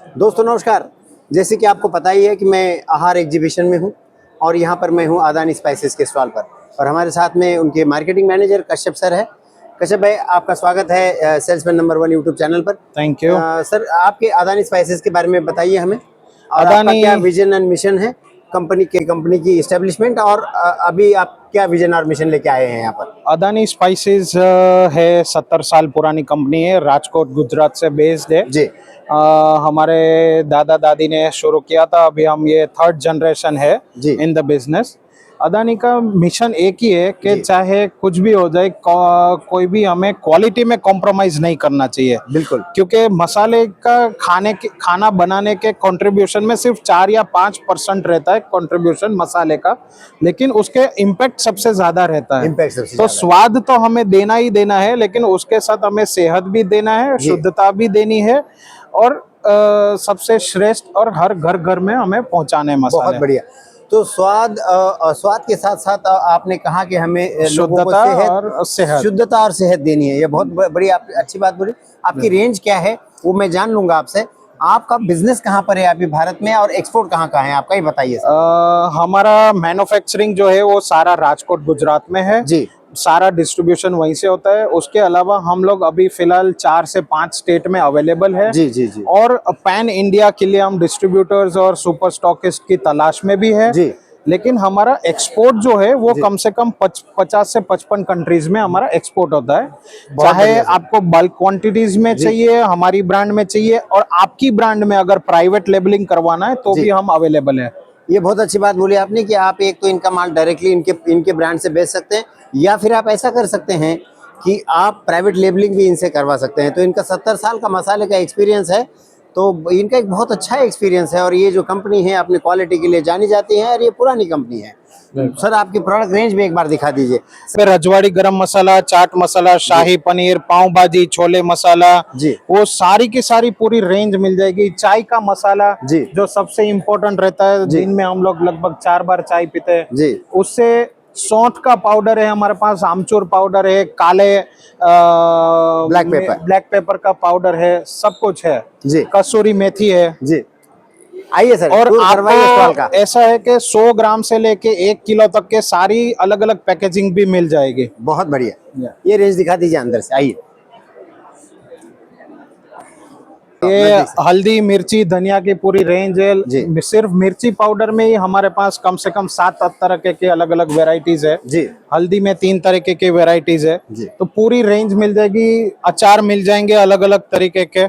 दोस्तों नमस्कार। जैसे कि आपको पता ही है कि मैं आहार एग्जीबिशन में हूँ और यहाँ पर मैं हूँ अदानी स्पाइसेस के स्टॉल पर, और हमारे साथ में उनके मार्केटिंग मैनेजर कश्यप सर है। कश्यप भाई, आपका स्वागत है सेल्समैन नंबर 1 यूट्यूब चैनल पर। Thank you. सर, आपके अदानी स्पाइसेस के बारे में बताइए हमें, और आपका अदानी क्या विजन एंड मिशन है कंपनी की इस्टेब्लिशमेंट, और अभी आप क्या विजन और मिशन लेके आए हैं यहाँ पर? अदानी स्पाइसेस है 70 साल पुरानी कंपनी है, राजकोट गुजरात से बेस्ड है जी। हमारे दादा दादी ने शुरू किया था, अभी हम ये 3rd जनरेशन है जी। In the business. अदानी का मिशन एक ही है कि जी। चाहे कुछ भी हो जाए, कोई भी हमें क्वालिटी में कॉम्प्रोमाइज नहीं करना चाहिए। बिल्कुल। क्योंकि मसाले का खाना बनाने के कंट्रीब्यूशन में सिर्फ 4 या 5% रहता है कंट्रीब्यूशन मसाले का, लेकिन उसके इम्पैक्ट सबसे ज्यादा रहता है। इम्पैक्ट सबसे तो ज्यादा है। स्वाद तो हमें देना ही देना है, लेकिन उसके साथ हमें सेहत भी देना है, जी। शुद्धता भी देनी है, और सबसे श्रेष्ठ और हर घर घर में हमें पहुंचाने मसाले। बहुत बढ़िया। तो स्वाद के साथ साथ आपने कहा कि हमें लोगों को शुद्धता और सेहत देनी है। ये बहुत बड़ी अच्छी बात बोली। आपकी रेंज क्या है वो मैं जान लूंगा आपसे। आपका बिजनेस कहाँ पर है अभी भारत में, और एक्सपोर्ट कहाँ कहाँ है आपका, ही बताइए सर। हमारा मैन्युफैक्चरिंग जो है वो सारा राजकोट गुजरात में है जी। सारा डिस्ट्रीब्यूशन वहीं से होता है। उसके अलावा हम लोग अभी फिलहाल 4 से 5 स्टेट में अवेलेबल है। जी जी जी। और पैन इंडिया के लिए हम डिस्ट्रीब्यूटर्स और सुपर स्टॉकिस्ट की तलाश में भी है जी। लेकिन हमारा एक्सपोर्ट जो है वो कम से कम 50 से 55 कंट्रीज में हमारा एक्सपोर्ट होता है। चाहे आपको बल्क क्वांटिटीज में चाहिए, हमारी ब्रांड में चाहिए, और आपकी ब्रांड में अगर प्राइवेट लेबलिंग करवाना है तो भी हम अवेलेबल है। ये बहुत अच्छी बात बोली आपने कि आप एक तो इनका माल डायरेक्टली इनके ब्रांड से बेच सकते हैं, या फिर आप ऐसा कर सकते हैं कि आप प्राइवेट लेबलिंग भी इनसे करवा सकते हैं। तो इनका 70 साल का मसाले का एक्सपीरियंस है, तो इनका एक बहुत अच्छा एक्सपीरियंस है, और ये जो कंपनी है अपनी क्वालिटी के लिए जानी जाती है, और ये पुरानी कंपनी है। सर, आपकी प्रोडक्ट रेंज में एक बार दिखा दीजिए। फिर रजवाड़ी गरम मसाला, चाट मसाला, शाही पनीर, पाव भाजी, छोले मसाला, जी, वो सारी की सारी पूरी रेंज मिल जाएगी। चाय का मसाला जी, जो सबसे इम्पोर्टेंट रहता है, दिन में हम लोग लगभग 4 बार चाय पीते हैं जी, उससे सौंठ का पाउडर है हमारे पास, आमचूर पाउडर है, काले ब्लैक पेपर का पाउडर है, सब कुछ है जी, कसूरी मेथी है जी। आइए सर, और स्टॉल का। आपको ऐसा है कि 100 ग्राम से लेके 1 किलो तक के सारी अलग अलग पैकेजिंग भी मिल जाएगी। बहुत बढ़िया। ये रेंज दिखा दीजिए अंदर से, आइए। ये हल्दी, मिर्ची, धनिया की पूरी रेंज है। सिर्फ मिर्ची पाउडर में ही हमारे पास कम से कम 7 तरह के अलग अलग वेराइटीज है जी। हल्दी में 3 तरीके के वेराइटीज है जी। तो पूरी रेंज मिल जाएगी। अचार मिल जाएंगे अलग अलग तरीके के,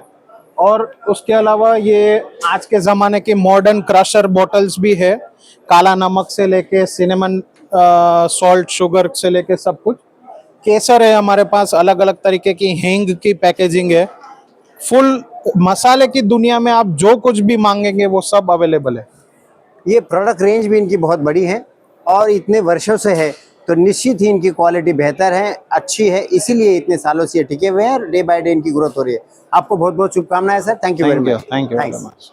और उसके अलावा ये आज के जमाने की मॉडर्न क्रशर बॉटल्स भी है, काला नमक से लेके सिनेमन सॉल्ट शुगर से लेके सब कुछ। केसर है हमारे पास, अलग अलग तरीके की हींग की पैकेजिंग है। फुल मसाले की दुनिया में आप जो कुछ भी मांगेंगे वो सब अवेलेबल है। ये प्रोडक्ट रेंज भी इनकी बहुत बड़ी है और इतने वर्षों से है, तो निश्चित ही इनकी क्वालिटी बेहतर है, अच्छी है, इसीलिए इतने सालों से ये टिके हुए हैं और डे बाय डे इनकी ग्रोथ हो रही है। आपको बहुत बहुत शुभकामनाएं sir. Thank you very much. Thank you very much.